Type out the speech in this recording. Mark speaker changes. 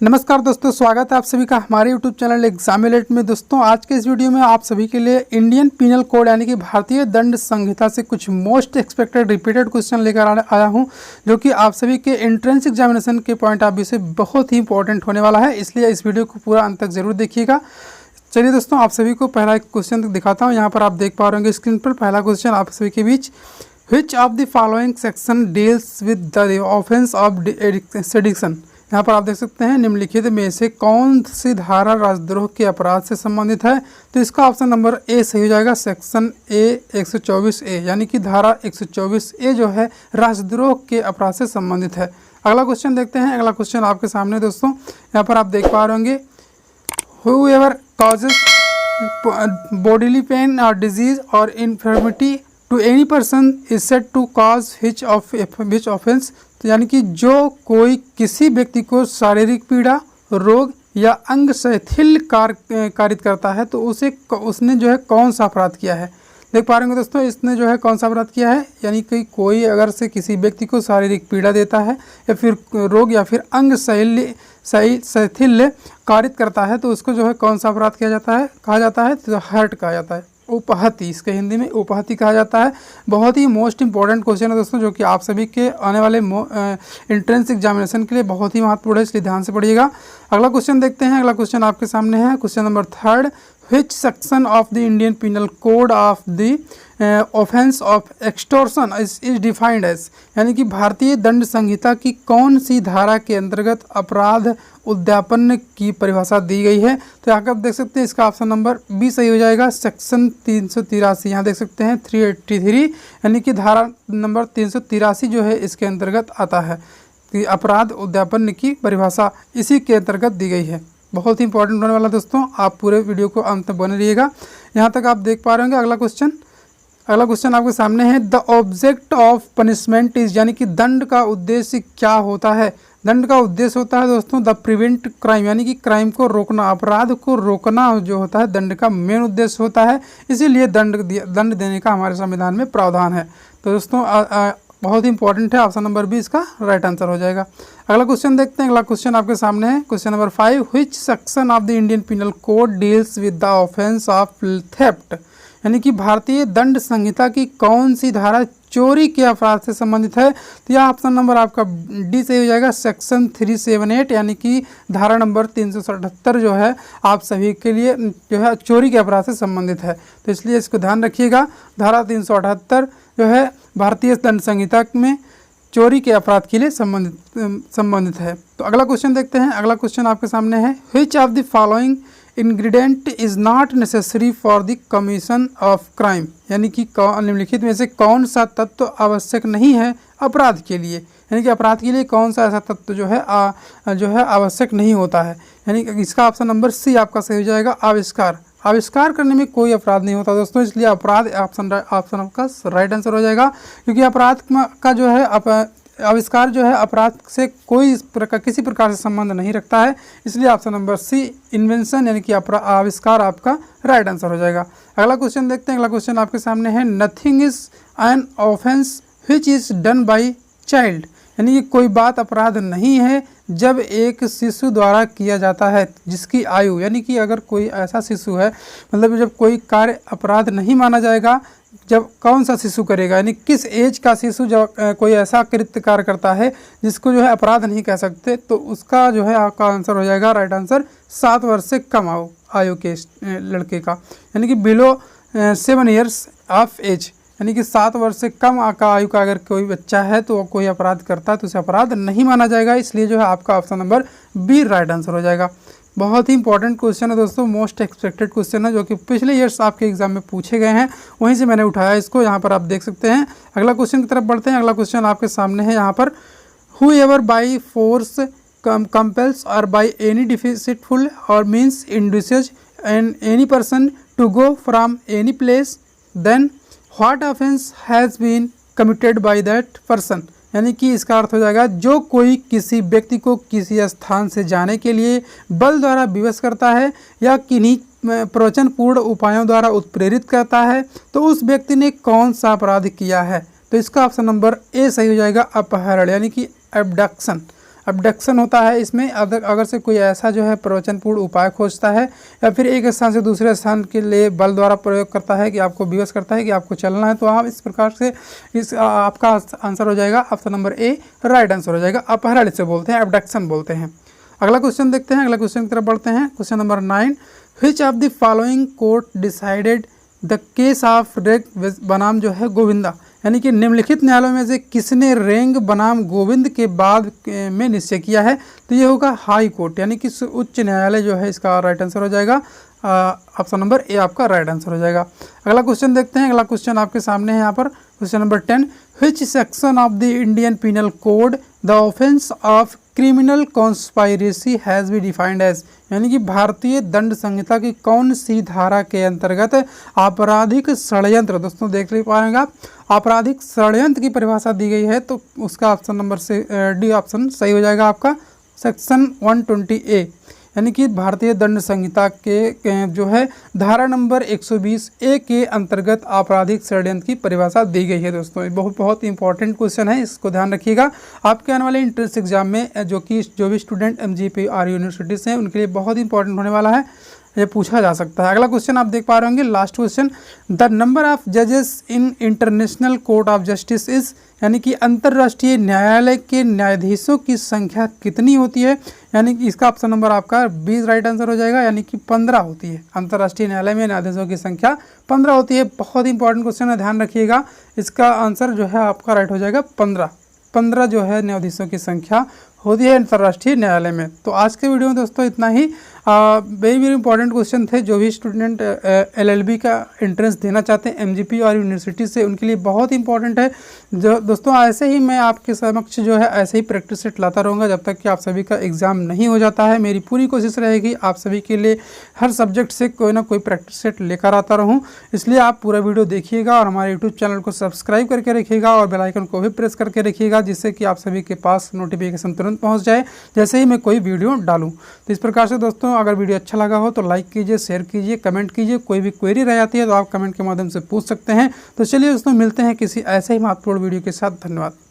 Speaker 1: नमस्कार दोस्तों, स्वागत है आप सभी का हमारे YouTube चैनल एग्जामिनेट में। दोस्तों आज के इस वीडियो में आप सभी के लिए इंडियन पिनल कोड यानी कि भारतीय दंड संहिता से कुछ मोस्ट एक्सपेक्टेड रिपीटेड क्वेश्चन लेकर आया हूं, जो कि आप सभी के एंट्रेंस एग्जामिनेशन के पॉइंट ऑफ व्यू से बहुत ही इंपॉर्टेंट होने वाला है। इसलिए इस वीडियो को पूरा अंत तक जरूर देखिएगा। चलिए दोस्तों, आप सभी को पहला एक क्वेश्चन दिखाता हूँ। यहाँ पर आप देख पा रहे होंगे स्क्रीन पर पहला क्वेश्चन आप सभी के बीच, which of the following section deals with the offence of sedition. यहाँ पर आप देख सकते हैं निम्नलिखित में से कौन सी धारा राजद्रोह के अपराध से संबंधित है। तो इसका ऑप्शन नंबर ए सही हो जाएगा, सेक्शन ए 124A, यानी कि धारा 124A जो है राजद्रोह के अपराध से संबंधित है। अगला क्वेश्चन देखते हैं। अगला क्वेश्चन आपके सामने दोस्तों, यहाँ पर आप देख पा रहे होंगे, whoever causes bodily pain or disease or infirmity to any person is said to cause which offense। तो यानी कि जो कोई किसी व्यक्ति को शारीरिक पीड़ा, रोग या अंग शिथिल कारित करता है तो उसने जो है कौन सा अपराध किया है। देख पा रहे हैं दोस्तों, इसने जो है कौन सा अपराध किया है, यानी कि कोई अगर से किसी व्यक्ति को शारीरिक पीड़ा देता है या फिर रोग या फिर अंग शिथिल कारित करता है तो उसको जो है कौन सा अपराध कहा जाता है तो हर्ट कहा जाता है, उपहति, इसके हिंदी में उपहति कहा जाता है। बहुत ही मोस्ट इंपॉर्टेंट क्वेश्चन है दोस्तों, जो कि आप सभी के आने वाले एंट्रेंस एग्जामिनेशन के लिए बहुत ही महत्वपूर्ण है, इसलिए ध्यान से पढ़िएगा। अगला क्वेश्चन देखते हैं। अगला क्वेश्चन आपके सामने है, question number 3, which section of the Indian Penal Code of the offense of extortion is defined as। यानी कि भारतीय दंड संहिता की कौन सी धारा के अंतर्गत अपराध उद्यापन की परिभाषा दी गई है। तो यहाँ पर आप देख सकते हैं इसका ऑप्शन नंबर बी सही हो जाएगा, सेक्शन 383। यहाँ देख सकते हैं 383, यानी कि धारा नंबर 383 जो है इसके अंतर्गत आता है कि अपराध उद्यापन की परिभाषा इसी के अंतर्गत दी गई है। बहुत ही इंपॉर्टेंट होने वाला दोस्तों, आप पूरे वीडियो को अंत में बने रहिएगा। यहाँ तक आप देख पा रहे होंगे। अगला क्वेश्चन आपके सामने है, the object of punishment is, यानी कि दंड का उद्देश्य क्या होता है। दंड का उद्देश्य होता है दोस्तों द प्रिवेंट क्राइम, यानी कि क्राइम को रोकना, अपराध को रोकना जो होता है दंड का मेन उद्देश्य होता है। इसीलिए दंड देने का हमारे संविधान में प्रावधान है। तो दोस्तों बहुत ही इंपॉर्टेंट है, ऑप्शन नंबर बी इसका राइट आंसर हो जाएगा। अगला क्वेश्चन देखते हैं। अगला क्वेश्चन आपके सामने है, question number 5, which section of the Indian penal code deals with the offence of theft. यानी कि भारतीय दंड संहिता की कौन सी धारा चोरी के अपराध से संबंधित है। तो यह ऑप्शन नंबर आपका डी से हो जाएगा, सेक्शन 378, यानी कि धारा नंबर 377 जो है आप सभी के लिए जो है चोरी के अपराध से संबंधित है। तो इसलिए इसको ध्यान रखिएगा, धारा 378 जो है भारतीय दंड संहिता में चोरी के अपराध के लिए संबंधित है। तो अगला क्वेश्चन देखते हैं। अगला क्वेश्चन आपके सामने है, which of the following ingredient is not necessary for the commission of crime. यानी कि निम्नलिखित में से कौन सा तत्व आवश्यक नहीं है अपराध के लिए। यानी कि अपराध के लिए कौन सा ऐसा तत्व जो है आवश्यक नहीं होता है। यानी कि इसका ऑप्शन नंबर सी आपका सही हो जाएगा, आविष्कार करने में कोई अपराध नहीं होता दोस्तों, इसलिए अपराध ऑप्शन आपका राइट आंसर हो जाएगा। क्योंकि अपराध का जो है आविष्कार जो है अपराध से किसी प्रकार से संबंध नहीं रखता है, इसलिए ऑप्शन नंबर सी इन्वेंशन यानी कि आविष्कार आपका राइट आंसर हो जाएगा। अगला क्वेश्चन देखते हैं। अगला क्वेश्चन आपके सामने है, nothing is an offence which is done by child. यानी कि कोई बात अपराध नहीं है जब एक शिशु द्वारा किया जाता है जिसकी आयु, यानी कि अगर कोई ऐसा शिशु है, मतलब जब कोई कार्य अपराध नहीं माना जाएगा जब कौन सा शिशु करेगा, यानी किस एज का शिशु जब कोई ऐसा कृत्य कार्य करता है जिसको जो है अपराध नहीं कह सकते, तो उसका जो है आपका आंसर हो जाएगा राइट आंसर 7 वर्ष से कम आयु के लड़के का, यानी कि बिलो 7 ईयर्स ऑफ एज, यानी कि 7 वर्ष से कम आयु का अगर कोई बच्चा है तो कोई अपराध करता है तो उसे अपराध नहीं माना जाएगा। इसलिए जो है आपका option number B right answer हो जाएगा। बहुत ही इंपॉर्टेंट क्वेश्चन है दोस्तों, मोस्ट एक्सपेक्टेड क्वेश्चन है, जो कि पिछले ईयर्स आपके एग्जाम में पूछे गए हैं, वहीं से मैंने उठाया इसको। यहाँ पर आप देख सकते हैं। अगला क्वेश्चन की तरफ बढ़ते हैं। अगला क्वेश्चन आपके सामने है यहाँ पर, whoever by force compels or by any deceitful or means induces any person to go from any place, then what offense has been committed by that person। यानी कि इसका अर्थ हो जाएगा, जो कोई किसी व्यक्ति को किसी स्थान से जाने के लिए बल द्वारा विवश करता है या किन्हीं प्रवचनपूर्ण उपायों द्वारा उत्प्रेरित करता है तो उस व्यक्ति ने कौन सा अपराध किया है। तो इसका ऑप्शन नंबर ए सही हो जाएगा, अपहरण यानी कि एबडक्शन। अबडक्शन होता है। इसमें अगर से कोई ऐसा जो है प्रवचनपूर्ण उपाय खोजता है या फिर एक स्थान से दूसरे स्थान के लिए बल द्वारा प्रयोग करता है, कि आपको विवश करता है कि आपको चलना है, तो आप इस प्रकार से आपका आंसर हो जाएगा option number A right answer हो जाएगा। अपहरण इसे बोलते हैं, अबडक्शन बोलते हैं। अगला क्वेश्चन देखते हैं, अगला क्वेश्चन की तरफ बढ़ते हैं। Question number 9, which of the following court decided the case of रेंग बनाम जो है गोविंदा, यानी कि निम्नलिखित न्यायालयों में से किसने रेंग बनाम गोविंद के बाद में निश्चय किया है, तो ये होगा हाई कोर्ट, यानी कि उच्च न्यायालय जो है इसका राइट आंसर हो जाएगा। ऑप्शन नंबर ए आपका राइट आंसर हो जाएगा। अगला क्वेश्चन देखते हैं, अगला क्वेश्चन आपके सामने है यहाँ पर। Question number 10, which section of the Indian penal code the offence of criminal conspiracy has be defined as, यानी कि भारतीय दंड संहिता की कौन सी धारा के अंतर्गत आपराधिक षड्यंत्र, दोस्तों देख ले पाएंगे आप, आपराधिक षड्यंत्र की परिभाषा दी गई है, तो उसका ऑप्शन नंबर से डी ऑप्शन सही हो जाएगा आपका, सेक्शन 120A, यानी कि भारतीय दंड संहिता के जो है धारा नंबर 120A के अंतर्गत आपराधिक षड्यंत्र की परिभाषा दी गई है। दोस्तों ये बहुत इंपॉर्टेंट क्वेश्चन है, इसको ध्यान रखिएगा। आपके आने वाले एंट्रेंस एग्जाम में जो भी स्टूडेंट MGP यूनिवर्सिटी से हैं उनके लिए बहुत इंपॉर्टेंट होने वाला है, ये पूछा जा सकता है। अगला क्वेश्चन आप देख पा रहे होंगे, last question, the number of जजेस in International Court of Justice is, यानी कि अंतर्राष्ट्रीय न्यायालय के न्यायाधीशों की संख्या कितनी होती है, यानी कि इसका ऑप्शन नंबर आपका 20 राइट आंसर हो जाएगा, यानी कि 15 होती है। अंतर्राष्ट्रीय न्यायालय में न्यायाधीशों की संख्या 15 होती है। बहुत इंपॉर्टेंट क्वेश्चन है, ध्यान रखिएगा। इसका आंसर जो है आपका राइट हो जाएगा 15 जो है न्यायाधीशों की संख्या होती है अंतर्राष्ट्रीय न्यायालय में। तो आज के वीडियो में दोस्तों इतना ही। वेरी इंपॉर्टेंट क्वेश्चन थे, जो भी स्टूडेंट LLB का एंट्रेंस देना चाहते हैं MGP और यूनिवर्सिटी से, उनके लिए बहुत इंपॉर्टेंट है। जो दोस्तों ऐसे ही मैं आपके समक्ष जो है ऐसे ही प्रैक्टिस सेट लाता रहूँगा जब तक कि आप सभी का एग्ज़ाम नहीं हो जाता है। मेरी पूरी कोशिश रहेगी आप सभी के लिए हर सब्जेक्ट से कोई ना कोई प्रैक्टिस सेट लेकर आता रहूँ, इसलिए आप पूरा वीडियो देखिएगा और हमारे यूट्यूब चैनल को सब्सक्राइब करके रखिएगा और बेल आइकन को भी प्रेस करके रखिएगा, जिससे कि आप सभी के पास नोटिफिकेशन तुरंत पहुँच जाए जैसे ही मैं कोई वीडियो डालूँ। तो इस प्रकार से दोस्तों अगर वीडियो अच्छा लगा हो तो लाइक कीजिए, शेयर कीजिए, कमेंट कीजिए। कोई भी क्वेरी रह जाती है तो आप कमेंट के माध्यम से पूछ सकते हैं। तो चलिए दोस्तों मिलते हैं किसी ऐसे ही महत्वपूर्ण वीडियो के साथ। धन्यवाद।